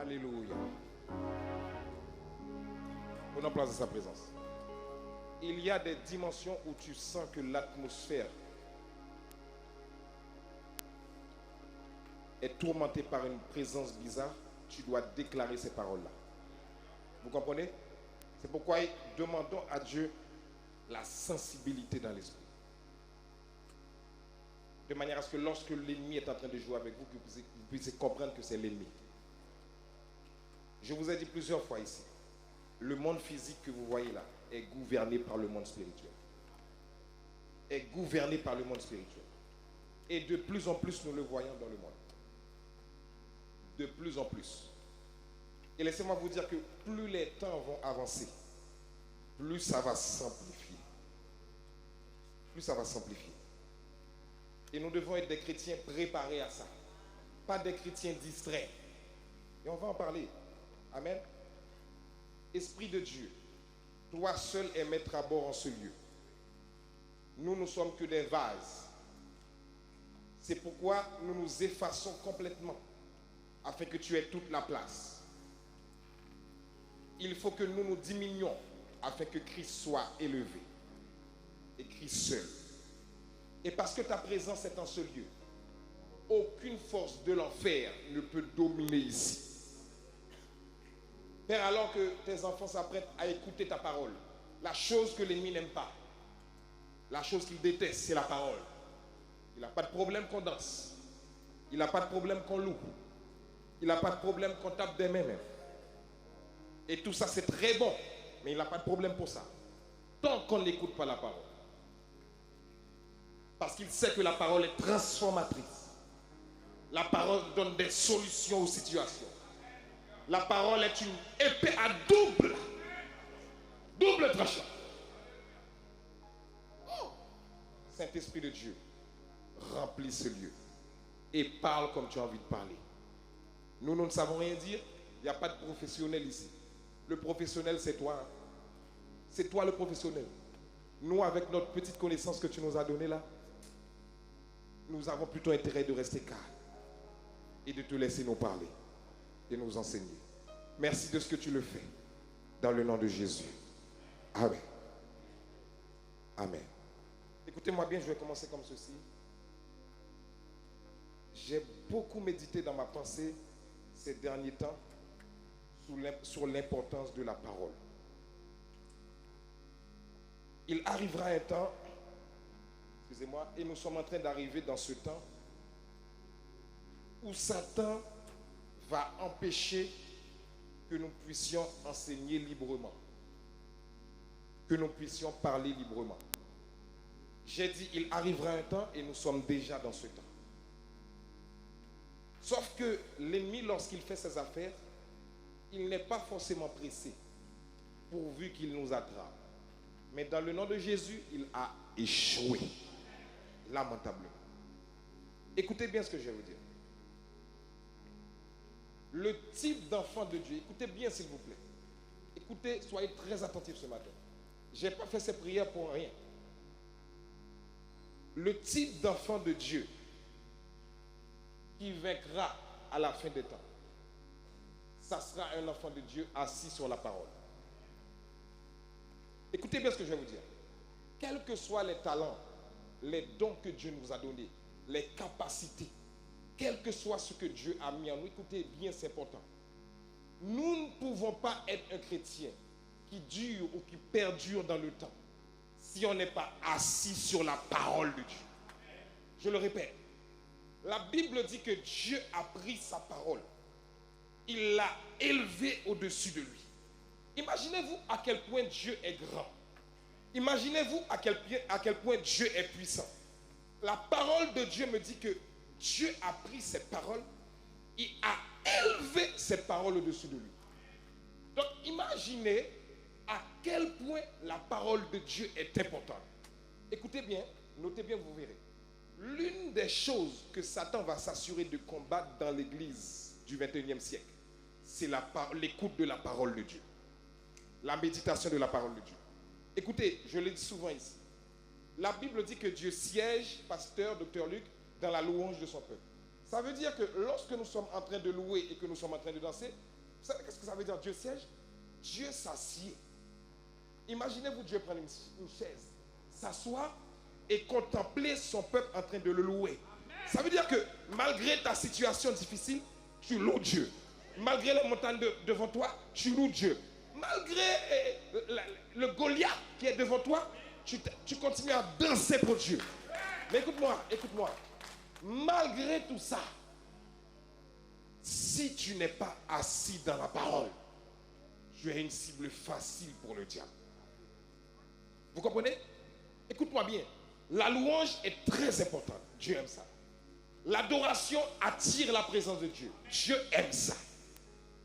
Alléluia. Prenons place à sa présence. Il y a des dimensions où tu sens que l'atmosphère est tourmentée par une présence bizarre. Tu dois déclarer ces paroles-là. Vous comprenez? C'est pourquoi demandons à Dieu la sensibilité dans l'esprit. De manière à ce que lorsque l'ennemi est en train de jouer avec vous, que vous puissiez comprendre que c'est l'ennemi. Je vous ai dit plusieurs fois ici, le monde physique que vous voyez là est gouverné par le monde spirituel. Est gouverné par le monde spirituel. Et de plus en plus, nous le voyons dans le monde. De plus en plus. Et laissez-moi vous dire que plus les temps vont avancer, plus ça va s'amplifier. Plus ça va s'amplifier. Et nous devons être des chrétiens préparés à ça. Pas des chrétiens distraits. Et on va en parler. Amen. Esprit de Dieu, toi seul es maître à bord en ce lieu. Nous ne sommes que des vases. C'est pourquoi nous nous effaçons complètement afin que tu aies toute la place. Il faut que nous nous diminuions afin que Christ soit élevé. Et Christ seul. Et parce que ta présence est en ce lieu, aucune force de l'enfer ne peut dominer ici. Père, alors que tes enfants s'apprêtent à écouter ta parole, la chose que l'ennemi n'aime pas, la chose qu'il déteste, c'est la parole. Il n'a pas de problème qu'on danse. Il n'a pas de problème qu'on loue. Il n'a pas de problème qu'on tape des mains même. Et tout ça, c'est très bon. Mais il n'a pas de problème pour ça. Tant qu'on n'écoute pas la parole. Parce qu'il sait que la parole est transformatrice. La parole donne des solutions aux situations. La parole est une épée à double tranchant. Oh. Saint-Esprit de Dieu, remplis ce lieu et parle comme tu as envie de parler. Nous ne savons rien dire. Il n'y a pas de professionnel ici. Le professionnel, c'est toi. C'est toi le professionnel. Nous, avec notre petite connaissance que tu nous as donnée là, nous avons plutôt intérêt de rester calmes et de te laisser nous parler et nous enseigner. Merci de ce que tu le fais. Dans le nom de Jésus. Amen. Amen. Écoutez-moi bien, je vais commencer comme ceci. J'ai beaucoup médité dans ma pensée ces derniers temps sur l'importance de la parole. Il arrivera un temps, excusez-moi, et nous sommes en train d'arriver dans ce temps où Satan va empêcher que nous puissions enseigner librement, que nous puissions parler librement. J'ai dit, il arrivera un temps et nous sommes déjà dans ce temps. Sauf que l'ennemi, lorsqu'il fait ses affaires, il n'est pas forcément pressé, pourvu qu'il nous attrape. Mais dans le nom de Jésus, il a échoué, lamentablement. Écoutez bien ce que je vais vous dire. Le type d'enfant de Dieu, écoutez bien s'il vous plaît. Écoutez, soyez très attentifs ce matin. Je n'ai pas fait ces prières pour rien. Le type d'enfant de Dieu qui vaincra à la fin des temps, ça sera un enfant de Dieu assis sur la parole. Écoutez bien ce que je vais vous dire. Quels que soient les talents, les dons que Dieu nous a donnés, les capacités, quel que soit ce que Dieu a mis en nous, écoutez bien, c'est important. Nous ne pouvons pas être un chrétien qui dure ou qui perdure dans le temps si on n'est pas assis sur la parole de Dieu. Je le répète. La Bible dit que Dieu a pris sa parole. Il l'a élevée au-dessus de lui. Imaginez-vous à quel point Dieu est grand. Imaginez-vous à quel point Dieu est puissant. La parole de Dieu me dit que Dieu a pris ses paroles, il a élevé ses paroles au-dessus de lui. Donc imaginez à quel point la parole de Dieu est importante. Écoutez bien, notez bien, vous verrez. L'une des choses que Satan va s'assurer de combattre dans l'église du 21e siècle, c'est l'écoute de la parole de Dieu. La méditation de la parole de Dieu. Écoutez, je le dis souvent ici. La Bible dit que Dieu siège, pasteur, docteur Luc, dans la louange de son peuple. Ça veut dire que lorsque nous sommes en train de louer et que nous sommes en train de danser, vous savez qu'est-ce que ça veut dire Dieu siège? Dieu s'assied. Imaginez-vous Dieu prendre une chaise, s'asseoir et contempler son peuple en train de le louer. Ça veut dire que malgré ta situation difficile, tu loues Dieu. Malgré les montagnes devant toi, tu loues Dieu. Malgré le Goliath qui est devant toi, tu continues à danser pour Dieu. Mais écoute-moi, écoute-moi. Malgré tout ça, si tu n'es pas assis dans la parole, tu es une cible facile pour le diable. Vous comprenez? Écoute-moi bien. La louange est très importante. Dieu aime ça. L'adoration attire la présence de Dieu. Dieu aime ça.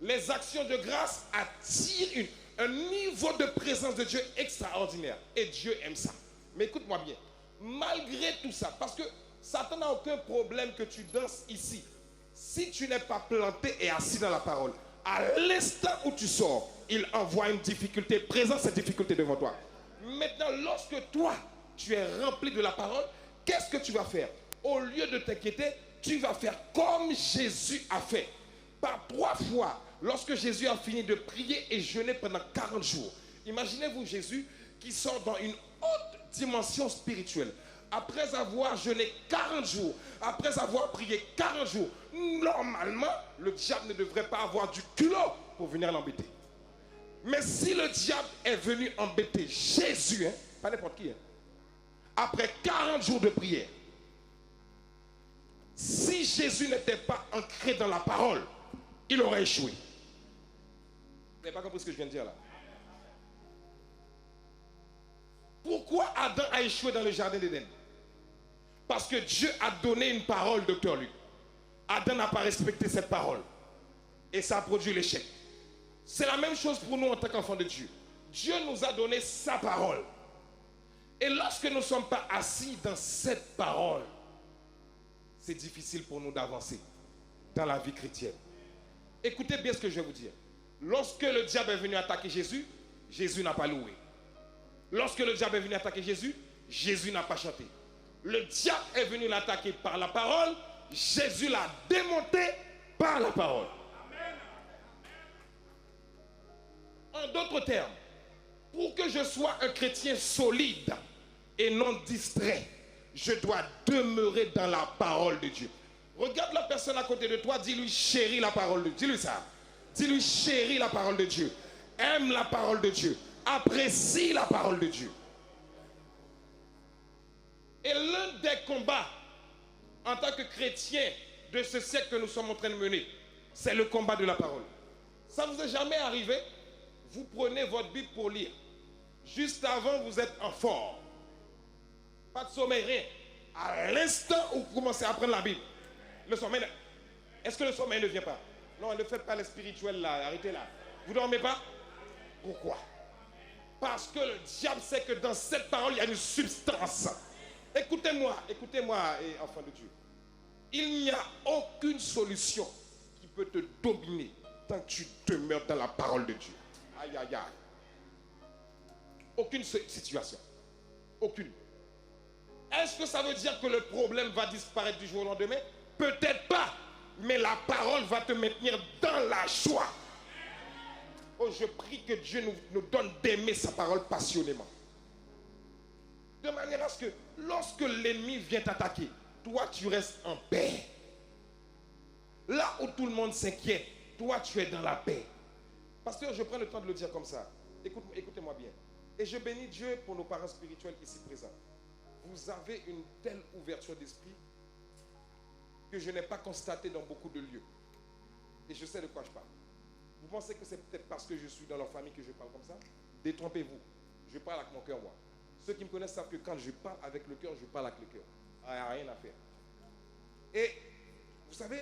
Les actions de grâce attirent un niveau de présence de Dieu extraordinaire. Et Dieu aime ça. Mais écoute-moi bien. Malgré tout ça, parce que Satan n'a aucun problème que tu danses ici. Si tu n'es pas planté et assis dans la parole, à l'instant où tu sors, il envoie une difficulté, présente cette difficulté devant toi. Maintenant, lorsque toi, tu es rempli de la parole, qu'est-ce que tu vas faire? Au lieu de t'inquiéter, tu vas faire comme Jésus a fait. Par 3 fois, lorsque Jésus a fini de prier et jeûner pendant 40 jours. Imaginez-vous Jésus qui sort dans une haute dimension spirituelle. Après avoir jeûné 40 jours, après avoir prié 40 jours, normalement, le diable ne devrait pas avoir du culot pour venir l'embêter. Mais si le diable est venu embêter Jésus, pas n'importe qui, après 40 jours de prière, si Jésus n'était pas ancré dans la parole, il aurait échoué. Vous n'avez pas compris ce que je viens de dire là? Pourquoi Adam a échoué dans le jardin d'Éden? Parce que Dieu a donné une parole, docteur Luc. Adam n'a pas respecté cette parole. Et ça a produit l'échec. C'est la même chose pour nous en tant qu'enfants de Dieu. Dieu nous a donné sa parole. Et lorsque nous ne sommes pas assis dans cette parole, c'est difficile pour nous d'avancer dans la vie chrétienne. Écoutez bien ce que je vais vous dire. Lorsque le diable est venu attaquer Jésus, Jésus n'a pas loué. Lorsque le diable est venu attaquer Jésus, Jésus n'a pas chanté. Le diable est venu l'attaquer par la parole, Jésus l'a démonté par la parole. En d'autres termes, pour que je sois un chrétien solide et non distrait, je dois demeurer dans la parole de Dieu. Regarde la personne à côté de toi, dis-lui chéris la parole de Dieu. Dis-lui ça. Dis-lui chéris la parole de Dieu. Aime la parole de Dieu. Apprécie la parole de Dieu. Et l'un des combats en tant que chrétien de ce siècle que nous sommes en train de mener, c'est le combat de la parole. Ça ne vous est jamais arrivé? Vous prenez votre Bible pour lire. Juste avant, vous êtes en forme. Pas de sommeil, rien. À l'instant où vous commencez à prendre la Bible, le sommeil, est-ce que le sommeil ne vient pas? Non, ne faites pas les spirituels là, arrêtez là. Vous ne dormez pas? Pourquoi? Parce que le diable sait que dans cette parole, il y a une substance. Écoutez-moi, écoutez-moi, enfant de Dieu. Il n'y a aucune solution qui peut te dominer tant que tu demeures dans la parole de Dieu. Aïe, aïe, aïe. Aucune situation. Aucune. Est-ce que ça veut dire que le problème va disparaître du jour au lendemain? Peut-être pas. Mais la parole va te maintenir dans la joie. Oh, je prie que Dieu nous donne d'aimer sa parole passionnément. De manière à ce que lorsque l'ennemi vient t'attaquer, toi tu restes en paix. Là où tout le monde s'inquiète, toi tu es dans la paix. Pasteur, je prends le temps de le dire comme ça. Écoutez-moi bien. Et je bénis Dieu pour nos parents spirituels ici présents. Vous avez une telle ouverture d'esprit que je n'ai pas constaté dans beaucoup de lieux. Et je sais de quoi je parle. Vous pensez que c'est peut-être parce que je suis dans leur famille que je parle comme ça? Détrompez-vous. Je parle avec mon cœur, moi. Ceux qui me connaissent savent que quand je parle avec le cœur, je parle avec le cœur. Il n'y a rien à faire. Et vous savez,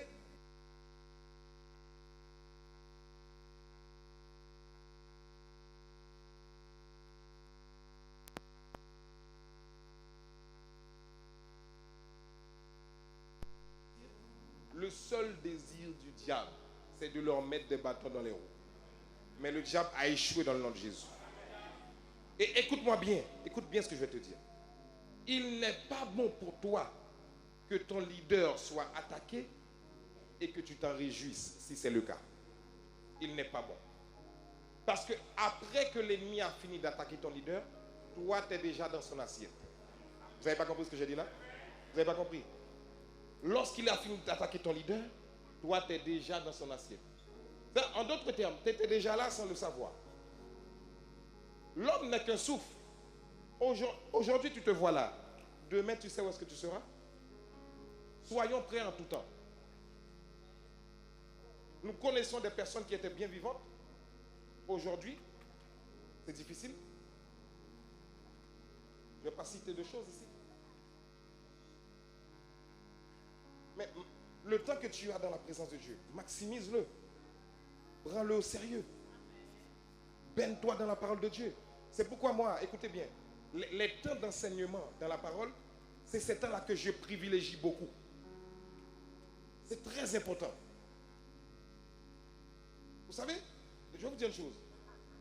le seul désir du diable, c'est de leur mettre des bâtons dans les roues. Mais le diable a échoué dans le nom de Jésus. Et écoute-moi bien, écoute bien ce que je vais te dire. Il n'est pas bon pour toi que ton leader soit attaqué et que tu t'en réjouisses si c'est le cas. Il n'est pas bon. Parce que après que l'ennemi a fini d'attaquer ton leader, toi, tu es déjà dans son assiette. Vous n'avez pas compris ce que j'ai dit là? Vous n'avez pas compris? Lorsqu'il a fini d'attaquer ton leader, toi, tu es déjà dans son assiette. En d'autres termes, tu étais déjà là sans le savoir. L'homme n'est qu'un souffle. Aujourd'hui, tu te vois là. Demain, tu sais où est-ce que tu seras? Soyons prêts en tout temps. Nous connaissons des personnes qui étaient bien vivantes. Aujourd'hui, c'est difficile. Je ne vais pas citer de choses ici. Mais le temps que tu as dans la présence de Dieu, maximise-le. Prends-le au sérieux. Baigne-toi dans la parole de Dieu. C'est pourquoi moi, écoutez bien, les temps d'enseignement dans la parole, c'est ces temps-là que je privilégie beaucoup. C'est très important. Vous savez, je vais vous dire une chose.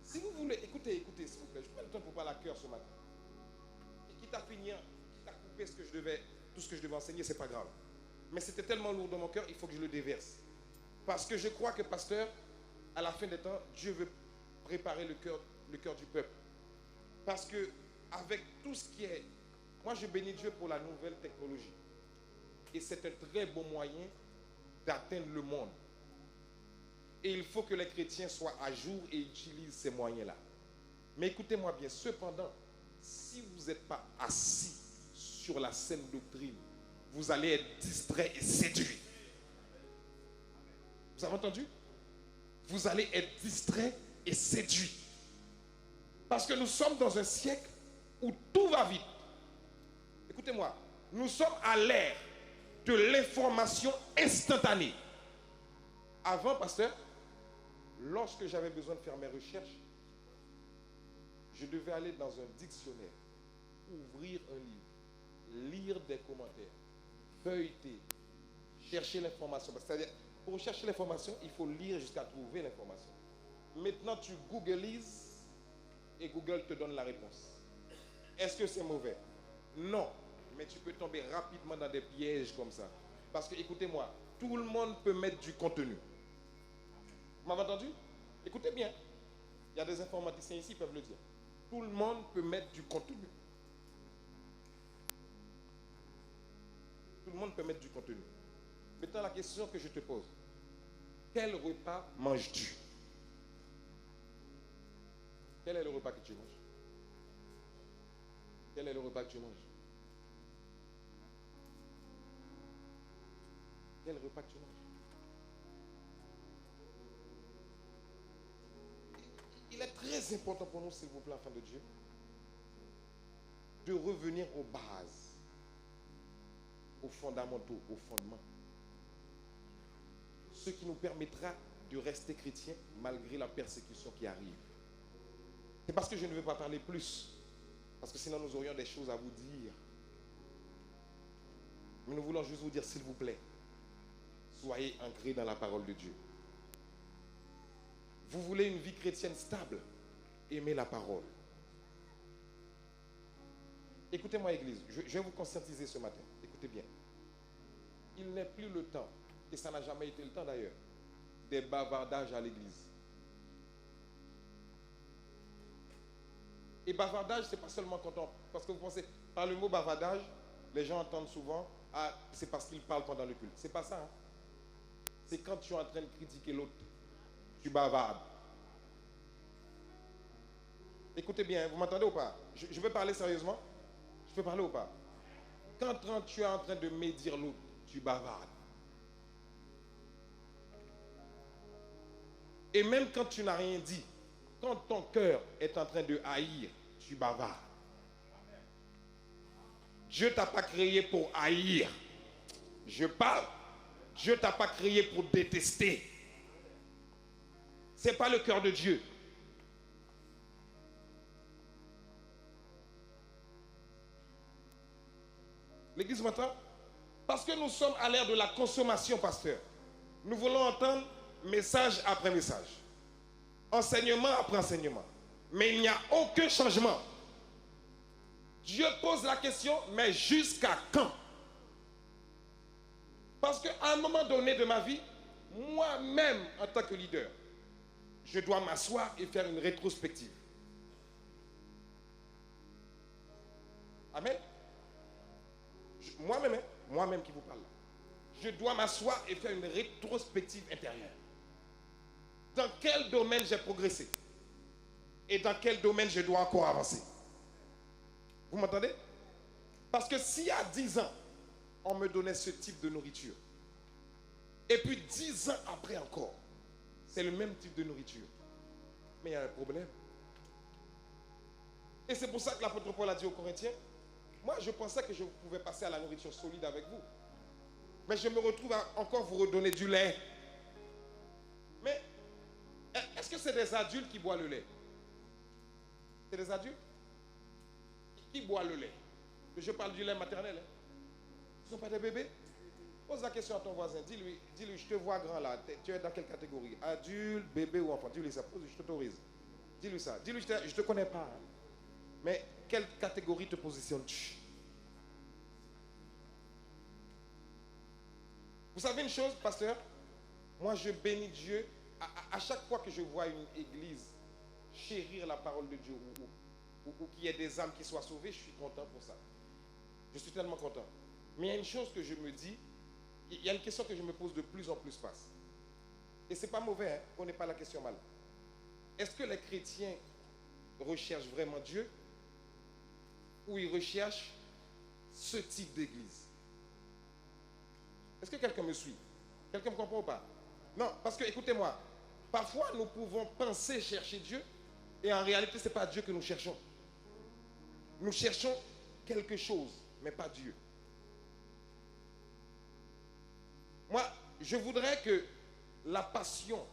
Si vous voulez, écoutez, s'il vous plaît, je prends le temps pour parler à cœur ce matin. Et quitte à finir, quitte à couper tout ce que je devais enseigner, c'est pas grave. Mais c'était tellement lourd dans mon cœur, il faut que je le déverse. Parce que je crois que, pasteur, à la fin des temps, Dieu veut préparer le cœur du peuple. Parce que, avec tout ce qui est... Moi, je bénis Dieu pour la nouvelle technologie. Et c'est un très bon moyen d'atteindre le monde. Et il faut que les chrétiens soient à jour et utilisent ces moyens-là. Mais écoutez-moi bien, cependant, si vous n'êtes pas assis sur la saine doctrine, vous allez être distrait et séduit. Vous avez entendu? Vous allez être distrait et séduit. Parce que nous sommes dans un siècle où tout va vite. Écoutez-moi, nous sommes à l'ère de l'information instantanée. Avant, pasteur, lorsque j'avais besoin de faire mes recherches, je devais aller dans un dictionnaire, ouvrir un livre, lire des commentaires, feuilleter, chercher l'information. C'est-à-dire, pour chercher l'information, il faut lire jusqu'à trouver l'information. Maintenant, tu googlises et Google te donne la réponse. Est-ce que c'est mauvais? Non. Mais tu peux tomber rapidement dans des pièges comme ça. Parce que, écoutez-moi, tout le monde peut mettre du contenu. Vous m'avez entendu? Écoutez bien. Il y a des informaticiens ici qui peuvent le dire. Tout le monde peut mettre du contenu. Tout le monde peut mettre du contenu. Maintenant, la question que je te pose. Quel repas manges-tu? Quel est le repas que tu manges? Quel est le repas que tu manges? Quel repas que tu manges? Il est très important pour nous, s'il vous plaît, enfants de Dieu, de revenir aux bases, aux fondamentaux, aux fondements. Ce qui nous permettra de rester chrétiens malgré la persécution qui arrive. C'est parce que je ne veux pas parler plus, parce que sinon nous aurions des choses à vous dire. Mais nous voulons juste vous dire, s'il vous plaît, soyez ancrés dans la parole de Dieu. Vous voulez une vie chrétienne stable? Aimez la parole. Écoutez-moi, Église, je vais vous conscientiser ce matin. Écoutez bien. Il n'est plus le temps, et ça n'a jamais été le temps d'ailleurs, des bavardages à l'Église. Et bavardage, c'est pas seulement quand on... Parce que vous pensez, par le mot bavardage, les gens entendent souvent, ah, c'est parce qu'ils parlent pendant le culte. C'est pas ça. Hein? C'est quand tu es en train de critiquer l'autre, tu bavardes. Écoutez bien, vous m'entendez ou pas? Je veux parler sérieusement? Je peux parler ou pas? Quand tu es en train de médire l'autre, tu bavardes. Et même quand tu n'as rien dit, quand ton cœur est en train de haïr, tu bavardes. Dieu ne t'a pas créé pour haïr. Je parle. Dieu ne t'a pas créé pour détester. Ce n'est pas le cœur de Dieu. L'église m'entend? Parce que nous sommes à l'ère de la consommation, pasteur. Nous voulons entendre message après message. Enseignement après enseignement. Mais il n'y a aucun changement. Dieu pose la question, mais jusqu'à quand? Parce qu'à un moment donné de ma vie, moi-même, en tant que leader, je dois m'asseoir et faire une rétrospective. Amen. Moi-même, moi-même qui vous parle là. Je dois m'asseoir et faire une rétrospective intérieure. Dans quel domaine j'ai progressé? Et dans quel domaine je dois encore avancer? Vous m'entendez? Parce que s'il y a 10 ans, on me donnait ce type de nourriture, et puis 10 ans après encore, c'est le même type de nourriture, mais il y a un problème. Et c'est pour ça que l'apôtre Paul a dit aux Corinthiens, moi je pensais que je pouvais passer à la nourriture solide avec vous, mais je me retrouve à encore vous redonner du lait. Mais est-ce que c'est des adultes qui boivent le lait? C'est des adultes qui boivent le lait. Je parle du lait maternel. Hein. Ce ne sont pas des bébés. Pose la question à ton voisin. Dis-lui, je te vois grand là. Tu es dans quelle catégorie? Adulte, bébé ou enfant? Dis-lui ça. Je t'autorise. Dis-lui ça. Dis-lui, je ne te connais pas. Hein. Mais quelle catégorie te positionnes-tu? Vous savez une chose, pasteur? Moi, je bénis Dieu. À chaque fois que je vois une église chérir la parole de Dieu ou qu'il y ait des âmes qui soient sauvées, je suis content pour ça. Je suis tellement content. Mais il y a une chose que je me dis, il y a une question que je me pose de plus en plus face. Et ce n'est pas mauvais, hein, on n'est pas la question mal. Est-ce que les chrétiens recherchent vraiment Dieu ou ils recherchent ce type d'église? Est-ce que quelqu'un me suit? Quelqu'un me comprend ou pas? Non, parce que écoutez-moi, parfois nous pouvons penser chercher Dieu et en réalité ce n'est pas Dieu que nous cherchons. Nous cherchons quelque chose, mais pas Dieu. Moi, je voudrais que la passion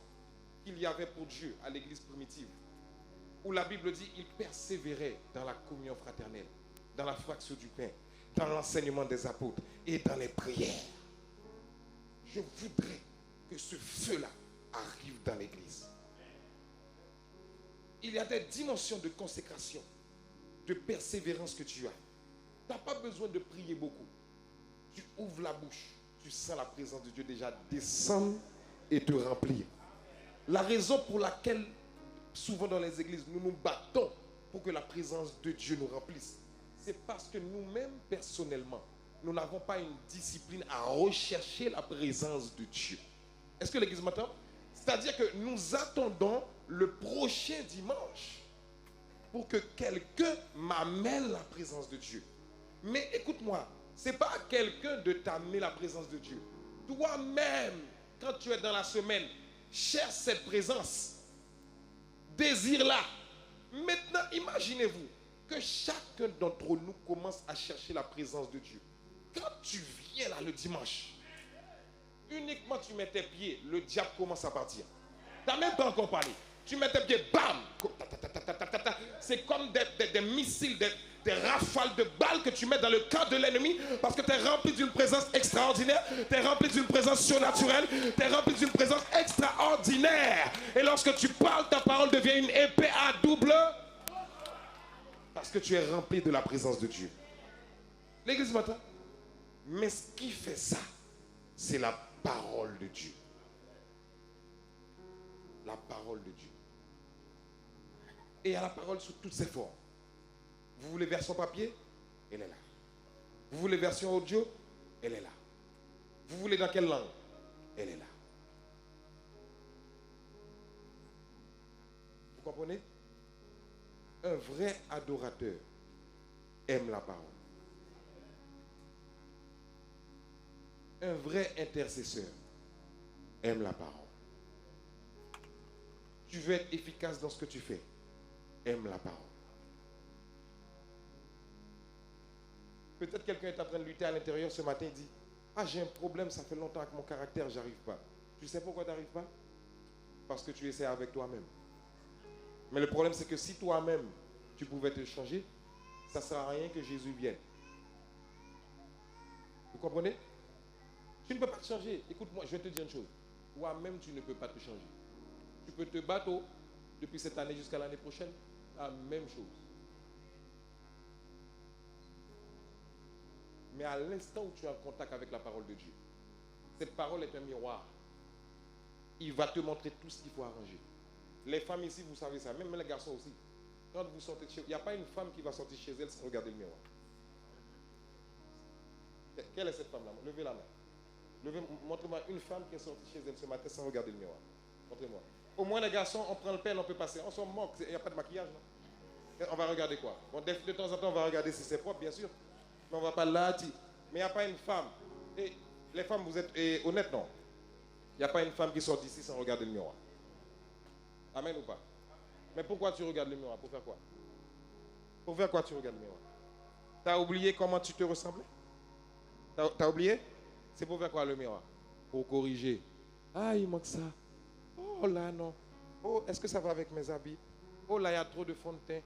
qu'il y avait pour Dieu à l'église primitive, où la Bible dit il persévérait dans la communion fraternelle, dans la fraction du pain, dans l'enseignement des apôtres et dans les prières. Je voudrais que ce feu-là arrive dans l'église. Il y a des dimensions de consécration, de persévérance que tu as. Tu n'as pas besoin de prier beaucoup. Tu ouvres la bouche, tu sens la présence de Dieu déjà descendre et te remplir. La raison pour laquelle, souvent dans les églises, nous nous battons pour que la présence de Dieu nous remplisse, c'est parce que nous-mêmes, personnellement, nous n'avons pas une discipline à rechercher la présence de Dieu. Est-ce que l'église m'entend? C'est-à-dire que nous attendons le prochain dimanche pour que quelqu'un m'amène la présence de Dieu. Mais écoute-moi, ce n'est pas à quelqu'un de t'amener la présence de Dieu. Toi-même, quand tu es dans la semaine, cherche cette présence. Désire-la. Maintenant, imaginez-vous que chacun d'entre nous commence à chercher la présence de Dieu. Quand tu viens là le dimanche, uniquement tu mets tes pieds, le diable commence à partir. Tu n'as même pas encore parlé. Tu mets tes pieds, bam! C'est comme des missiles, des rafales de balles que tu mets dans le camp de l'ennemi parce que tu es rempli d'une présence extraordinaire, tu es rempli d'une présence surnaturelle, tu es rempli d'une présence extraordinaire. Et lorsque tu parles, ta parole devient une épée à double parce que tu es rempli de la présence de Dieu. L'église m'entend? Mais ce qui fait ça, c'est la parole de Dieu. La parole de Dieu. Et il y a la parole sous toutes ses formes. Vous voulez version papier? Elle est là. Vous voulez version audio? Elle est là. Vous voulez dans quelle langue? Elle est là. Vous comprenez? Un vrai adorateur aime la parole. Un vrai intercesseur aime la parole. Tu veux être efficace dans ce que tu fais, aime la parole. Peut-être quelqu'un est en train de lutter à l'intérieur ce matin et dit, ah, j'ai un problème, ça fait longtemps avec mon caractère, j'arrive pas. Tu sais pourquoi tu n'arrives pas? Parce que tu essaies avec toi-même. Mais le problème, c'est que si toi-même, tu pouvais te changer, ça ne sert à rien que Jésus vienne. Vous comprenez? Tu ne peux pas te changer. Écoute-moi, je vais te dire une chose. Toi-même, tu ne peux pas te changer. Tu peux te battre depuis cette année jusqu'à l'année prochaine, la même chose. Mais à l'instant où tu es en contact avec la parole de Dieu, Cette parole est un miroir. Il va te montrer tout ce qu'il faut arranger. Les femmes ici, vous savez ça, même les garçons aussi. Quand vous sortez de chez vous, il n'y a pas une femme qui va sortir chez elle sans regarder le miroir. Quelle est cette femme-là? Levez la main. Montrez-moi une femme qui est sortie chez elle ce matin sans regarder le miroir. Montrez-moi. Au moins les garçons, on prend le pelle, on peut passer. On s'en moque, il n'y a pas de maquillage. Non? On va regarder quoi? Bon, de temps en temps, on va regarder si c'est propre, bien sûr. Mais on ne va pas là. Mais il n'y a pas une femme. Et les femmes, vous êtes honnêtes, non? Il n'y a pas une femme qui sort d'ici sans regarder le miroir. Amen ou pas? Mais pourquoi tu regardes le miroir? Pour faire quoi? Pour faire quoi tu regardes le miroir? Tu as oublié comment tu te ressemblais? T'as oublié? C'est pour faire quoi le miroir? Pour corriger. Ah, il manque ça. Oh là, non. Oh, est-ce que ça va avec mes habits? Oh là, il y a trop de fond de teint.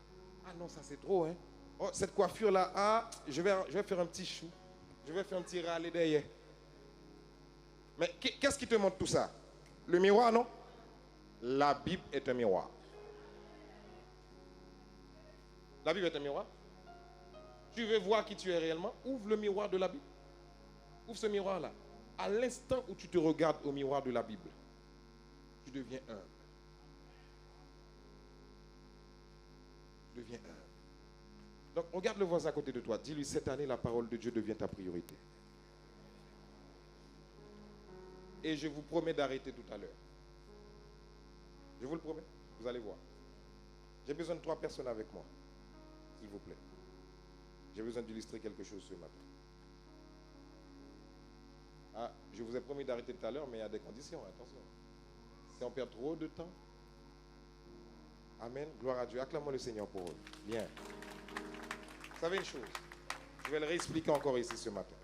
Ah non, ça c'est trop, hein. Oh, cette coiffure-là, ah, je vais faire un petit chou. Je vais faire un petit râler derrière. Mais qu'est-ce qui te montre tout ça? Le miroir, non? La Bible est un miroir. La Bible est un miroir. Tu veux voir qui tu es réellement? Ouvre le miroir de la Bible. Ouvre ce miroir-là. À l'instant où tu te regardes au miroir de la Bible, tu deviens humble. Tu deviens humble. Donc, regarde le voisin à côté de toi. Dis-lui, cette année, la parole de Dieu devient ta priorité. Et je vous promets d'arrêter tout à l'heure. Je vous le promets. Vous allez voir. J'ai besoin de 3 personnes avec moi. S'il vous plaît. J'ai besoin d'illustrer quelque chose ce matin. Ah, je vous ai promis d'arrêter tout à l'heure, mais il y a des conditions, attention. Si on perd trop de temps. Amen. Gloire à Dieu. Acclamons le Seigneur pour eux. Bien. Vous savez une chose, je vais le réexpliquer encore ici ce matin.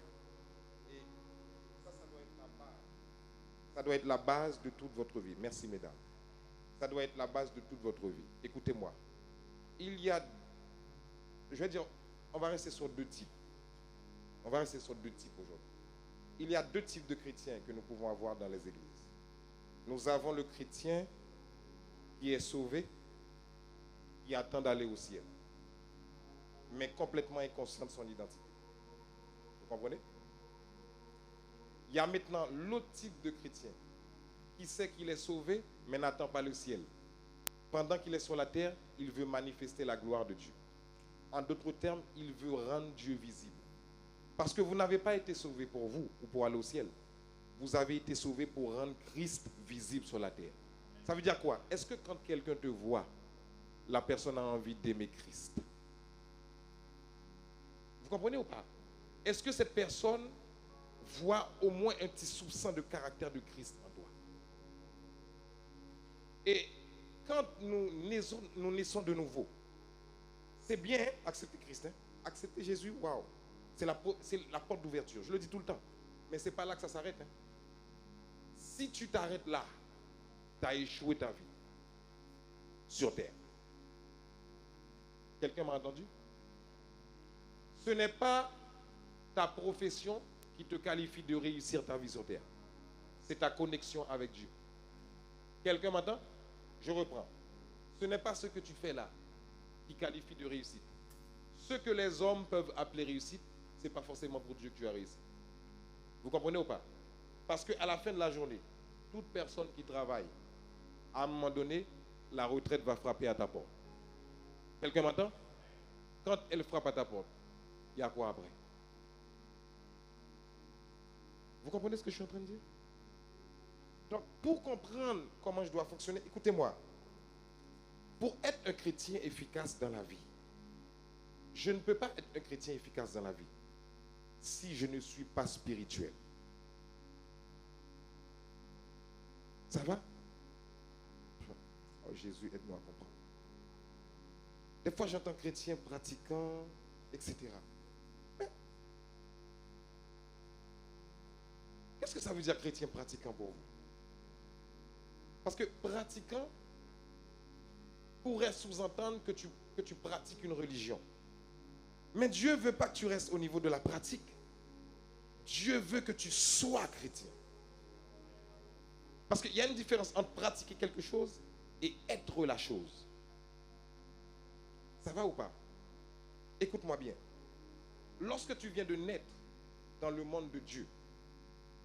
Et ça doit être la base. Ça doit être la base de toute votre vie. Merci, mesdames. Ça doit être la base de toute votre vie. Écoutez-moi. Il y a, je vais dire, on va rester sur 2 types. On va rester sur 2 types aujourd'hui. Il y a 2 types de chrétiens que nous pouvons avoir dans les églises. Nous avons le chrétien qui est sauvé, qui attend d'aller au ciel, mais complètement inconscient de son identité. Vous comprenez? Il y a maintenant l'autre type de chrétien qui sait qu'il est sauvé, mais n'attend pas le ciel. Pendant qu'il est sur la terre, il veut manifester la gloire de Dieu. En d'autres termes, il veut rendre Dieu visible. Parce que vous n'avez pas été sauvé pour vous ou pour aller au ciel. Vous avez été sauvé pour rendre Christ visible sur la terre. Ça veut dire quoi? Est-ce que quand quelqu'un te voit, la personne a envie d'aimer Christ? Vous comprenez ou pas? Est-ce que cette personne voit au moins un petit soupçon de caractère de Christ en toi? Et quand nous naissons de nouveau, c'est bien accepter Christ. Hein? Accepter Jésus, waouh. C'est la porte d'ouverture. Je le dis tout le temps. Mais ce n'est pas là que ça s'arrête. Hein? Si tu t'arrêtes là, tu as échoué ta vie sur terre. Quelqu'un m'a entendu? Ce n'est pas ta profession qui te qualifie de réussir ta vie sur terre. C'est ta connexion avec Dieu. Quelqu'un m'entend? Je reprends. Ce n'est pas ce que tu fais là qui qualifie de réussite. Ce que les hommes peuvent appeler réussite, ce n'est pas forcément pour Dieu que tu as réussi. Vous comprenez ou pas? Parce qu'à la fin de la journée, toute personne qui travaille, à un moment donné, la retraite va frapper à ta porte. Quelqu'un m'entend? Quand elle frappe à ta porte, il y a quoi après? Vous comprenez ce que je suis en train de dire? Donc, pour comprendre comment je dois fonctionner, écoutez-moi. Pour être un chrétien efficace dans la vie, je ne peux pas être un chrétien efficace dans la vie si je ne suis pas spirituel. Ça va? Oh Jésus, aide-moi à comprendre. Des fois, j'entends chrétien pratiquant, etc. Mais qu'est-ce que ça veut dire chrétien pratiquant pour vous? Parce que pratiquant pourrait sous-entendre que tu pratiques une religion. Mais Dieu ne veut pas que tu restes au niveau de la pratique. Dieu veut que tu sois chrétien. Parce qu'il y a une différence entre pratiquer quelque chose et être la chose. Ça va ou pas? Écoute-moi bien. Lorsque tu viens de naître dans le monde de Dieu,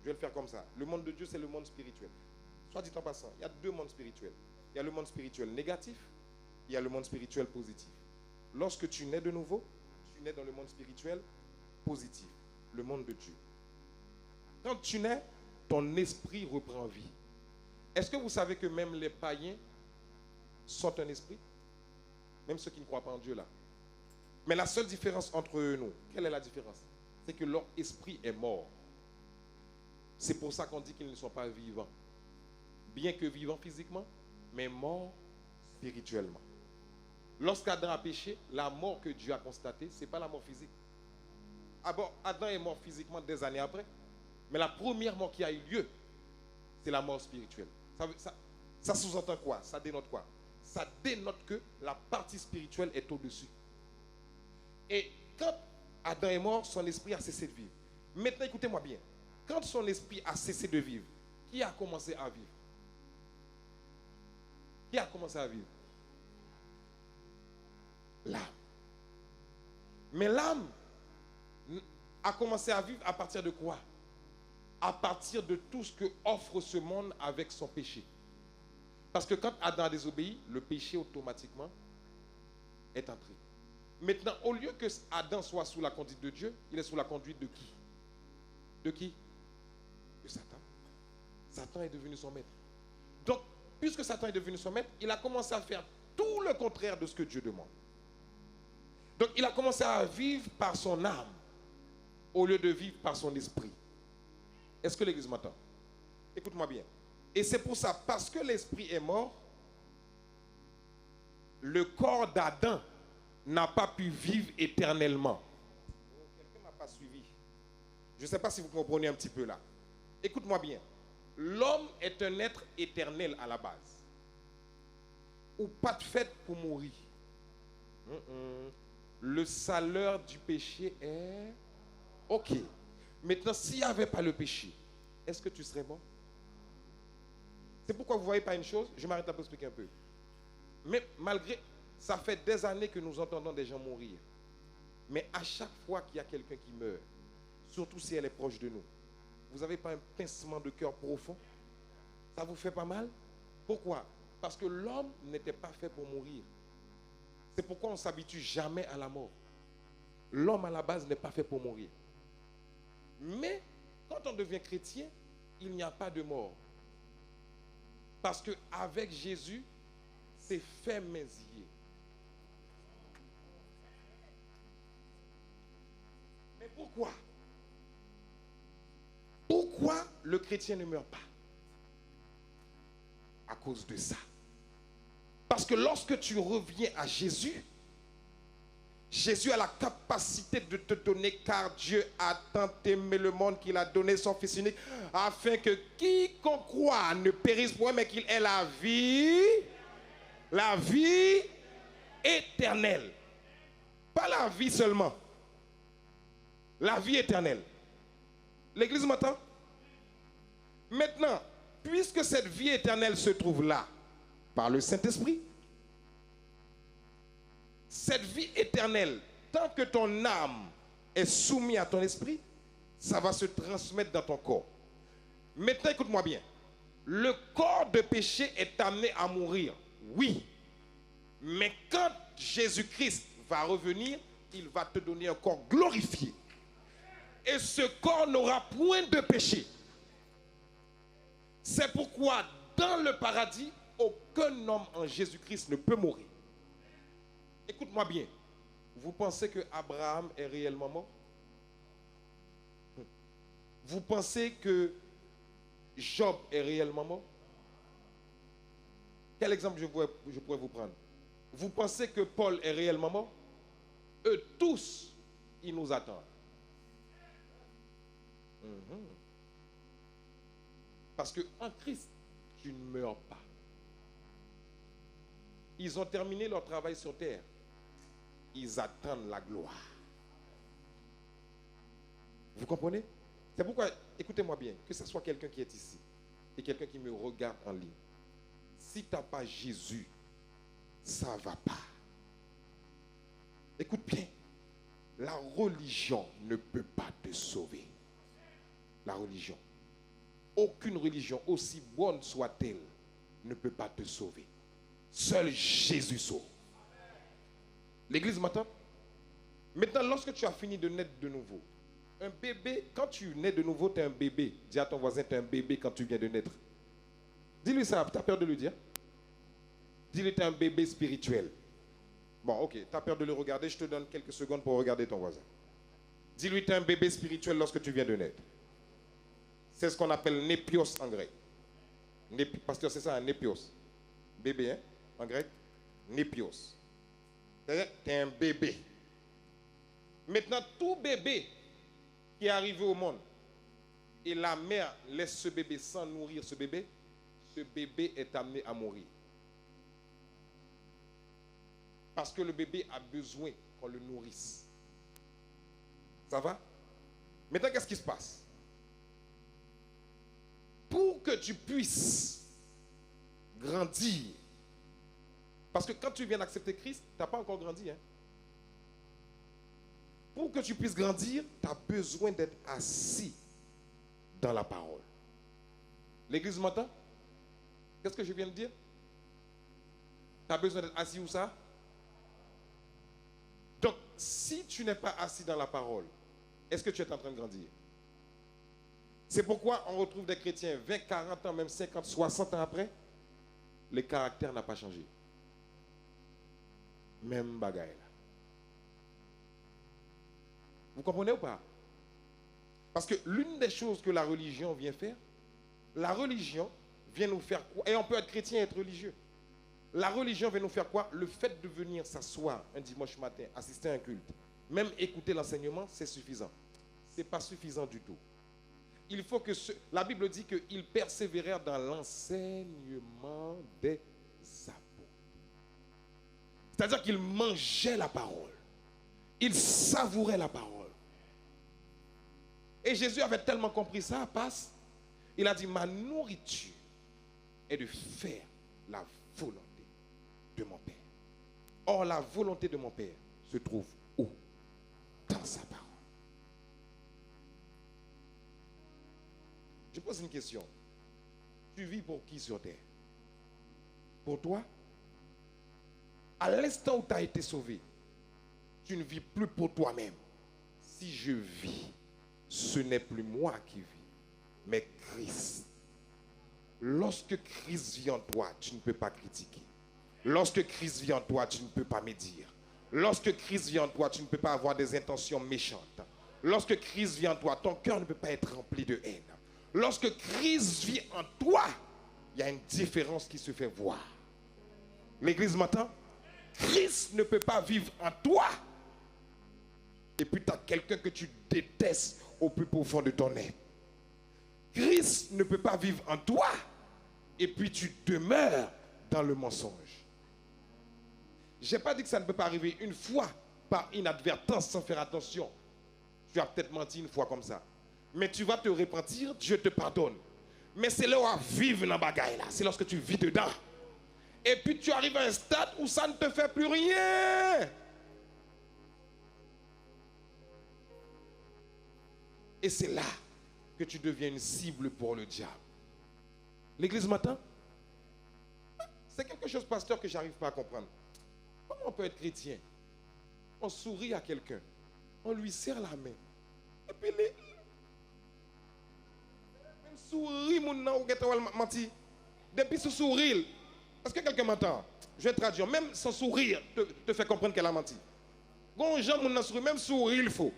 Je vais le faire comme ça. Le monde de Dieu, c'est le monde spirituel. Soit dit en passant, il y a deux mondes spirituels. Il y a le monde spirituel négatif, il y a le monde spirituel positif. Lorsque tu nais de nouveau, tu nais dans le monde spirituel positif, le monde de Dieu. Quand tu nais, ton esprit reprend vie. Est-ce que vous savez que même les païens sont un esprit? Même ceux qui ne croient pas en Dieu là. Mais la seule différence entre nous, quelle est la différence? C'est que leur esprit est mort. C'est pour ça qu'on dit qu'ils ne sont pas vivants. Bien que vivants physiquement, mais morts spirituellement. Lorsqu'Adam a péché, la mort que Dieu a constatée, ce n'est pas la mort physique. Ah bon, Adam est mort physiquement des années après, mais la première mort qui a eu lieu, c'est la mort spirituelle. Ça sous-entend quoi? Ça dénote quoi? Ça dénote que la partie spirituelle est au-dessus. Et quand Adam est mort, son esprit a cessé de vivre. Maintenant, écoutez-moi bien. Quand son esprit a cessé de vivre, qui a commencé à vivre? Qui a commencé à vivre? L'âme. Mais l'âme a commencé à vivre à partir de quoi? À partir de tout ce que offre ce monde avec son péché. Parce que quand Adam a désobéi, le péché automatiquement est entré. Maintenant, au lieu que Adam soit sous la conduite de Dieu, il est sous la conduite de qui? De qui? De Satan. Satan est devenu son maître. Donc, puisque Satan est devenu son maître, il a commencé à faire tout le contraire de ce que Dieu demande. Donc, il a commencé à vivre par son âme au lieu de vivre par son esprit. Est-ce que l'Église m'entend? Écoute-moi bien. Et c'est pour ça, parce que l'esprit est mort, le corps d'Adam n'a pas pu vivre éternellement. Oh, quelqu'un n'a pas suivi. Je ne sais pas si vous comprenez un petit peu là. Écoute-moi bien. L'homme est un être éternel à la base. Ou pas de fait pour mourir. Le salaire du péché est... Ok. Maintenant, s'il n'y avait pas le péché, est-ce que tu serais mort? C'est pourquoi vous ne voyez pas une chose. Je m'arrête là pour expliquer un peu. Mais malgré... Ça fait des années que nous entendons des gens mourir. Mais à chaque fois qu'il y a quelqu'un qui meurt, surtout si elle est proche de nous, vous n'avez pas un pincement de cœur profond? Ça vous fait pas mal? Pourquoi? Parce que l'homme n'était pas fait pour mourir. C'est pourquoi on ne s'habitue jamais à la mort. L'homme à la base n'est pas fait pour mourir. Mais quand on devient chrétien, il n'y a pas de mort. Parce qu'avec Jésus, c'est fait maisier. Mais pourquoi? Pourquoi le chrétien ne meurt pas? À cause de ça. Parce que lorsque tu reviens à Jésus, Jésus a la capacité de te donner, car Dieu a tant aimé le monde qu'il a donné son Fils unique, afin que quiconque croit ne périsse point, mais qu'il ait la vie éternelle. Pas la vie seulement, la vie éternelle. L'Église m'entend? Maintenant, puisque cette vie éternelle se trouve là, par le Saint-Esprit, cette vie éternelle, tant que ton âme est soumise à ton esprit, ça va se transmettre dans ton corps. Maintenant, écoute-moi bien. Le corps de péché est amené à mourir, oui. Mais quand Jésus-Christ va revenir, il va te donner un corps glorifié. Et ce corps n'aura point de péché. C'est pourquoi, dans le paradis, aucun homme en Jésus-Christ ne peut mourir. Écoute-moi bien. Vous pensez que Abraham est réellement mort? Vous pensez que Job est réellement mort? Quel exemple je pourrais vous prendre? Vous pensez que Paul est réellement mort? Eux tous, ils nous attendent. Parce qu'en Christ, tu ne meurs pas. Ils ont terminé leur travail sur terre. Ils attendent la gloire. Vous comprenez? C'est pourquoi, écoutez-moi bien, que ce soit quelqu'un qui est ici et quelqu'un qui me regarde en ligne. Si tu n'as pas Jésus, ça ne va pas. Écoute bien, la religion ne peut pas te sauver. La religion. Aucune religion, aussi bonne soit-elle, ne peut pas te sauver. Seul Jésus sauve. L'église m'entend? Maintenant, lorsque tu as fini de naître de nouveau, un bébé, quand tu nais de nouveau, tu es un bébé. Dis à ton voisin, tu es un bébé quand tu viens de naître. Dis-lui ça, tu as peur de le dire? Dis-lui, tu es un bébé spirituel. Bon, ok, tu as peur de le regarder, je te donne quelques secondes pour regarder ton voisin. Dis-lui, tu es un bébé spirituel lorsque tu viens de naître. C'est ce qu'on appelle népios en grec. Pasteur, c'est ça, un népios. Bébé, hein, en grec, népios. C'est-à-dire, tu es un bébé. Maintenant, tout bébé qui est arrivé au monde et la mère laisse ce bébé sans nourrir ce bébé est amené à mourir. Parce que le bébé a besoin qu'on le nourrisse. Ça va? Maintenant, qu'est-ce qui se passe? Pour que tu puisses grandir, parce que quand tu viens d'accepter Christ, tu n'as pas encore grandi. Hein? Pour que tu puisses grandir, tu as besoin d'être assis dans la parole. L'église m'entend? Qu'est-ce que je viens de dire? Tu as besoin d'être assis où ça? Donc, si tu n'es pas assis dans la parole, est-ce que tu es en train de grandir? C'est pourquoi on retrouve des chrétiens 20, 40 ans, même 50, 60 ans après, le caractère n'a pas changé. Même bagaille là. Vous comprenez ou pas? Parce que l'une des choses que la religion vient faire, la religion vient nous faire quoi? Et on peut être chrétien et être religieux. La religion vient nous faire quoi? Le fait de venir s'asseoir un dimanche matin, assister à un culte, même écouter l'enseignement, c'est suffisant. Ce n'est pas suffisant du tout. Il faut que la Bible dit qu'ils persévérèrent dans l'enseignement des apôtres. C'est-à-dire qu'ils mangeaient la parole. Ils savouraient la parole. Et Jésus avait tellement compris ça, passe. Il a dit, ma nourriture est de faire la volonté de mon Père. Or, la volonté de mon Père se trouve où? Dans sa parole. Je pose une question. Tu vis pour qui sur terre? Pour toi? À l'instant où tu as été sauvé, tu ne vis plus pour toi-même. Si je vis, ce n'est plus moi qui vis, mais Christ. Lorsque Christ vit en toi, tu ne peux pas critiquer. Lorsque Christ vit en toi, tu ne peux pas médire. Lorsque Christ vit en toi, tu ne peux pas avoir des intentions méchantes. Lorsque Christ vit en toi, ton cœur ne peut pas être rempli de haine. Lorsque Christ vit en toi, il y a une différence qui se fait voir. L'église m'entend? Christ ne peut pas vivre en toi. Et puis tu as quelqu'un que tu détestes au plus profond de ton être. Christ ne peut pas vivre en toi. Et puis tu demeures dans le mensonge. Je n'ai pas dit que ça ne peut pas arriver une fois par inadvertance sans faire attention. Tu as peut-être menti une fois comme ça. Mais tu vas te repentir, Dieu te pardonne. Mais c'est là où on vivre dans la bagaille là. C'est lorsque tu vis dedans. Et puis tu arrives à un stade où ça ne te fait plus rien. Et c'est là que tu deviens une cible pour le diable. L'église m'entend? C'est quelque chose, pasteur, que je n'arrive pas à comprendre. Comment on peut être chrétien? On sourit à quelqu'un. On lui serre la main. Et puis même sourire, mon nom, ou menti. Depuis ce sourire, est-ce que quelqu'un m'entend? Je vais traduire. Même son sourire te fait comprendre qu'elle a menti. Quand gens mon sourire, même sourire, il faut.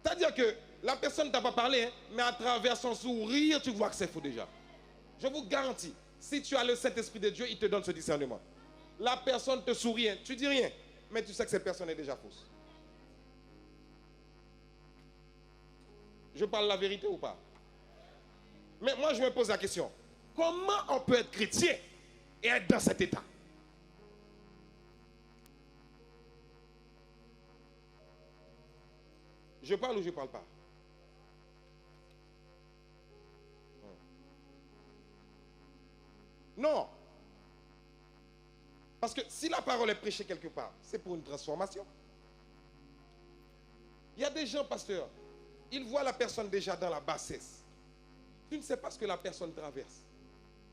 C'est-à-dire que la personne ne t'a pas parlé, hein, mais à travers son sourire, tu vois que c'est faux déjà. Je vous garantis, si tu as le Saint-Esprit de Dieu, il te donne ce discernement. La personne te sourit, hein, tu dis rien, mais tu sais que cette personne est déjà fausse. Je parle la vérité ou pas? Mais moi, je me pose la question. Comment on peut être chrétien et être dans cet état? Je parle ou je ne parle pas? Non. Parce que si la parole est prêchée quelque part, c'est pour une transformation. Il y a des gens, pasteur, Il voit la personne déjà dans la bassesse. Tu ne sais pas ce que la personne traverse.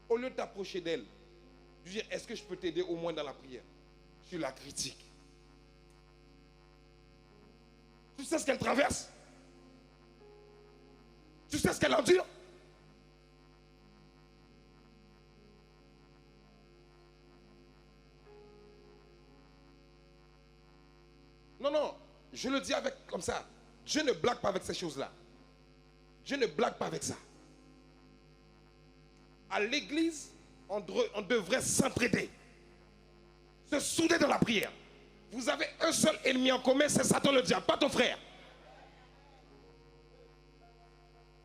Au lieu de t'approcher d'elle, de dire, est-ce que je peux t'aider au moins dans la prière? Tu la critiques. Tu sais ce qu'elle traverse? Tu sais ce qu'elle endure? Non, non, je le dis avec comme ça. Dieu ne blague pas avec ces choses-là. Dieu ne blague pas avec ça. À l'église, on devrait s'entraider. Se souder dans la prière. Vous avez un seul ennemi en commun, c'est Satan le diable, pas ton frère.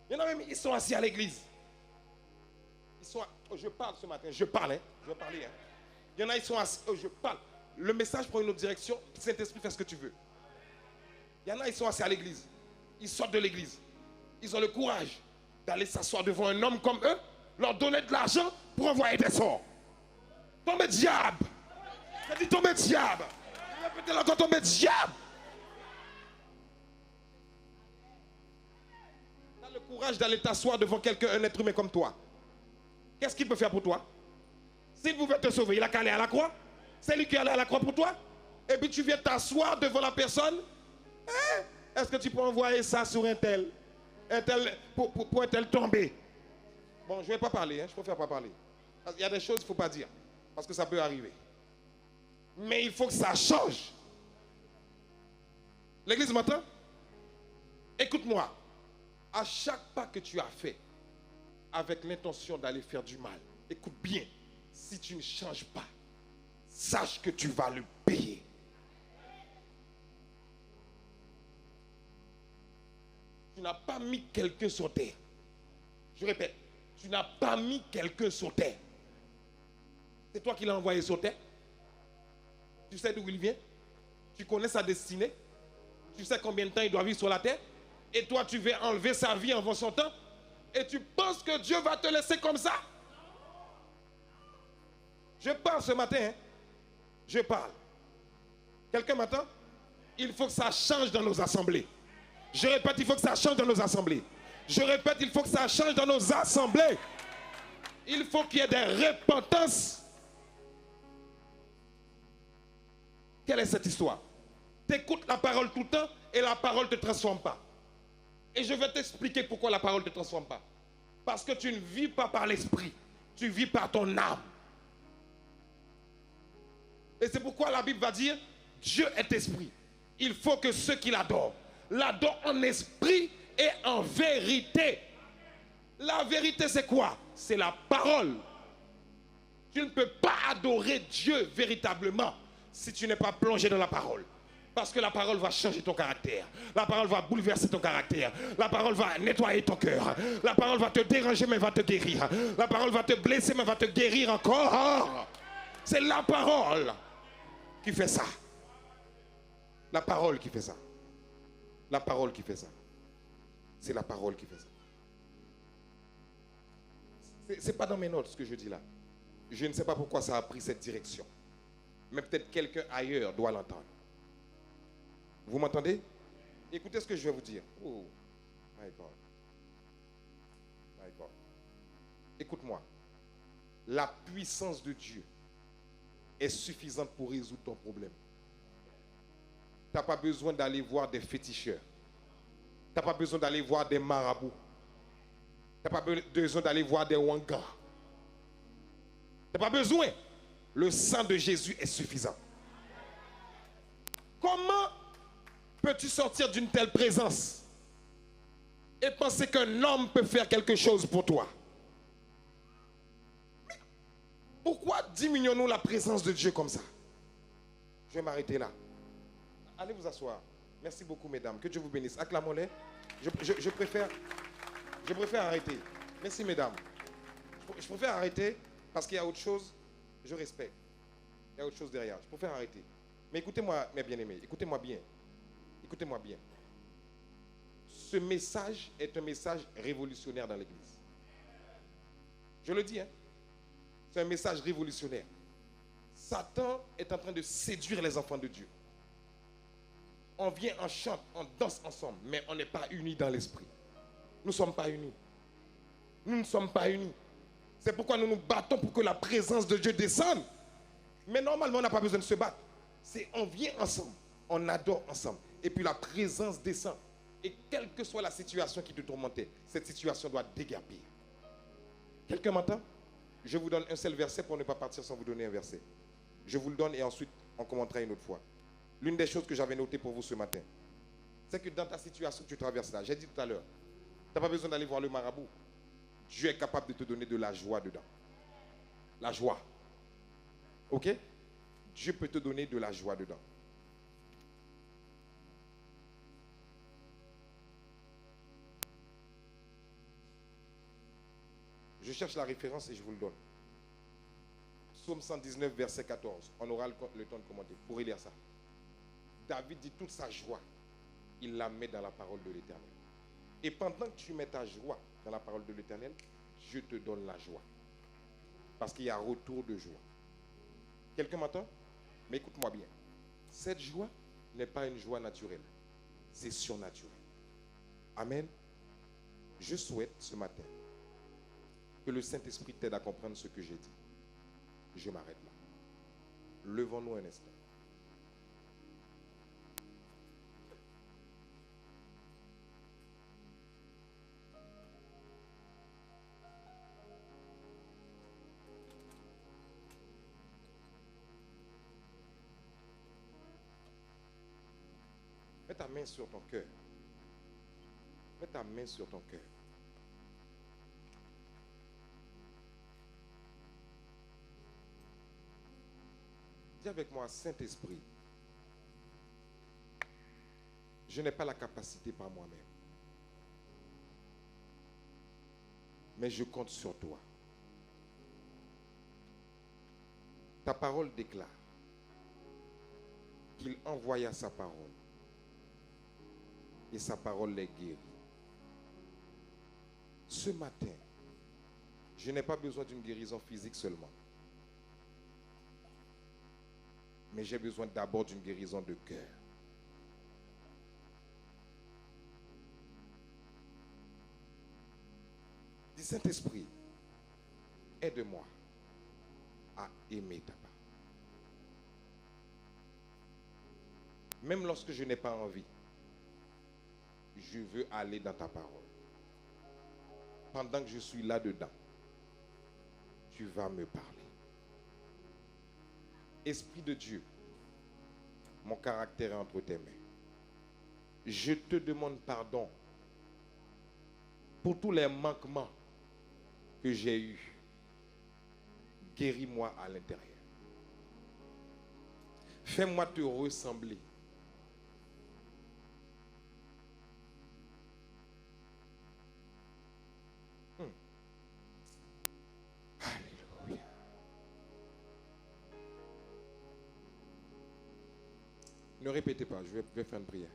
Il y en a même, ils sont assis à l'église. Je parle ce matin, je parle, hein. Je vais parler. Hein. Il y en a, ils sont assis, je parle. Le message prend une autre direction, Saint-Esprit, fais ce que tu veux. Il y en a, ils sont assis à l'église. Ils sortent de l'église. Ils ont le courage d'aller s'asseoir devant un homme comme eux, leur donner de l'argent pour envoyer des sorts. Tombe diable. J'ai dit tombe diable. Répétez-le encore, tombe diable. Tu as le courage d'aller t'asseoir devant quelqu'un, un être humain comme toi. Qu'est-ce qu'il peut faire pour toi? S'il pouvait te sauver, il a qu'à aller à la croix. C'est lui qui est allé à la croix pour toi. Et puis tu viens t'asseoir devant la personne. Hein? Est-ce que tu peux envoyer ça sur un tel pour un tel tomber? Bon, je ne vais pas parler, hein, je préfère pas parler. Il y a des choses qu'il ne faut pas dire, parce que ça peut arriver. Mais il faut que ça change. L'église m'entend? Écoute-moi. À chaque pas que tu as fait, avec l'intention d'aller faire du mal, écoute bien, si tu ne changes pas, sache que tu vas le payer. Tu n'as pas mis quelqu'un sur terre. Je répète, tu n'as pas mis quelqu'un sur terre. C'est toi qui l'as envoyé sur terre. Tu sais d'où il vient. Tu connais sa destinée. Tu sais combien de temps il doit vivre sur la terre. Et toi, tu veux enlever sa vie avant son temps. Et tu penses que Dieu va te laisser comme ça? Je parle ce matin. Hein? Je parle. Quelqu'un m'entend? Il faut que ça change dans nos assemblées. Je répète, il faut que ça change dans nos assemblées. Je répète, il faut que ça change dans nos assemblées. Il faut qu'il y ait des repentances. Quelle est cette histoire? Tu écoutes la parole tout le temps et la parole ne te transforme pas. Et je vais t'expliquer pourquoi la parole ne te transforme pas. Parce que tu ne vis pas par l'esprit. Tu vis par ton âme. Et c'est pourquoi la Bible va dire, Dieu est esprit. Il faut que ceux qui l'adorent en esprit et en vérité. La vérité, c'est quoi? C'est la parole. Tu ne peux pas adorer Dieu véritablement si tu n'es pas plongé dans la parole. Parce que la parole va changer ton caractère. La parole va bouleverser ton caractère. La parole va nettoyer ton cœur. La parole va te déranger mais va te guérir. La parole va te blesser mais va te guérir encore. C'est la parole qui fait ça. La parole qui fait ça. La parole qui fait ça. C'est la parole qui fait ça. C'est pas dans mes notes ce que je dis là. Je ne sais pas pourquoi ça a pris cette direction. Mais peut-être quelqu'un ailleurs doit l'entendre. Vous m'entendez? Écoutez ce que je vais vous dire. Oh, my God. My God. Écoute-moi. La puissance de Dieu est suffisante pour résoudre ton problème. Tu n'as pas besoin d'aller voir des féticheurs. Tu n'as pas besoin d'aller voir des marabouts. Tu n'as pas besoin d'aller voir des wangas. Tu n'as pas besoin. Le sang de Jésus est suffisant. Comment peux-tu sortir d'une telle présence et penser qu'un homme peut faire quelque chose pour toi? Pourquoi diminuons-nous la présence de Dieu comme ça? Je vais m'arrêter là. Allez vous asseoir. Merci beaucoup, mesdames. Que Dieu vous bénisse. Acclamons-les. Je préfère arrêter. Merci, mesdames. Je préfère arrêter parce qu'il y a autre chose. Je respecte. Il y a autre chose derrière. Je préfère arrêter. Mais écoutez-moi, mes bien-aimés. Écoutez-moi bien. Écoutez-moi bien. Ce message est un message révolutionnaire dans l'Église. Je le dis, hein. C'est un message révolutionnaire. Satan est en train de séduire les enfants de Dieu. On vient, on chante, on danse ensemble, mais on n'est pas unis dans l'esprit. Nous ne sommes pas unis. Nous ne sommes pas unis. C'est pourquoi nous nous battons pour que la présence de Dieu descende. Mais normalement, on n'a pas besoin de se battre. On vient ensemble, on adore ensemble. Et puis la présence descend. Et quelle que soit la situation qui te tourmentait, cette situation doit déguerpir. Quelqu'un m'entend? Je vous donne un seul verset pour ne pas partir sans vous donner un verset. Je vous le donne et ensuite on commentera une autre fois. L'une des choses que j'avais notées pour vous ce matin, c'est que dans ta situation que tu traverses là, j'ai dit tout à l'heure, tu n'as pas besoin d'aller voir le marabout. Dieu est capable de te donner de la joie dedans. La joie. Ok? Dieu peut te donner de la joie dedans. Je cherche la référence et je vous le donne. Psaume 119, verset 14. On aura le temps de commenter. Vous pourrez lire ça. David dit toute sa joie, il la met dans la parole de l'Éternel. Et pendant que tu mets ta joie dans la parole de l'Éternel, Dieu te donne la joie. Parce qu'il y a un retour de joie. Quelqu'un m'entend? Mais écoute-moi bien. Cette joie n'est pas une joie naturelle. C'est surnaturel. Amen. Je souhaite ce matin que le Saint-Esprit t'aide à comprendre ce que j'ai dit. Je m'arrête là. Levons-nous un instant. Mets ta main sur ton cœur. Mets ta main sur ton cœur. Dis avec moi, Saint-Esprit, je n'ai pas la capacité par moi-même. Mais je compte sur toi. Ta parole déclare qu'il envoya sa parole. Et sa parole les guérit. Ce matin, je n'ai pas besoin d'une guérison physique seulement. Mais j'ai besoin d'abord d'une guérison de cœur. Dis Saint-Esprit, aide-moi à aimer ta parole. Même lorsque je n'ai pas envie, je veux aller dans ta parole. Pendant que je suis là-dedans, tu vas me parler. Esprit de Dieu, mon caractère est entre tes mains. Je te demande pardon pour tous les manquements que j'ai eus. Guéris-moi à l'intérieur. Fais-moi te ressembler. Alléluia. Ne répétez pas, je vais faire une prière.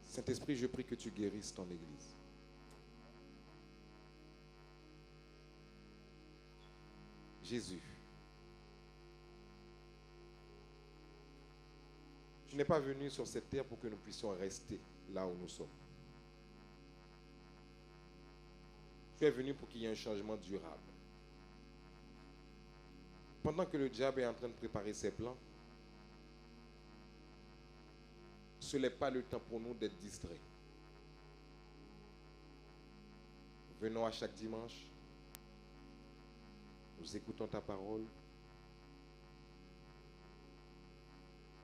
Saint-Esprit, je prie que tu guérisses ton Église. Jésus, tu n'es pas venu sur cette terre pour que nous puissions rester là où nous sommes. Tu es venu pour qu'il y ait un changement durable. Pendant que le diable est en train de préparer ses plans, ce n'est pas le temps pour nous d'être distraits. Venons à chaque dimanche. Nous écoutons ta parole.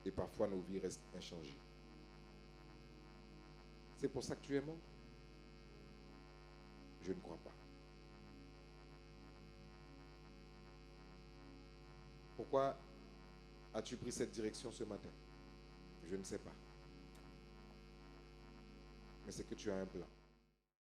Et parfois nos vies restent inchangées. C'est pour ça que tu es mort? Je ne crois pas. Pourquoi as-tu pris cette direction ce matin? Je ne sais pas. Mais c'est que tu as un plan.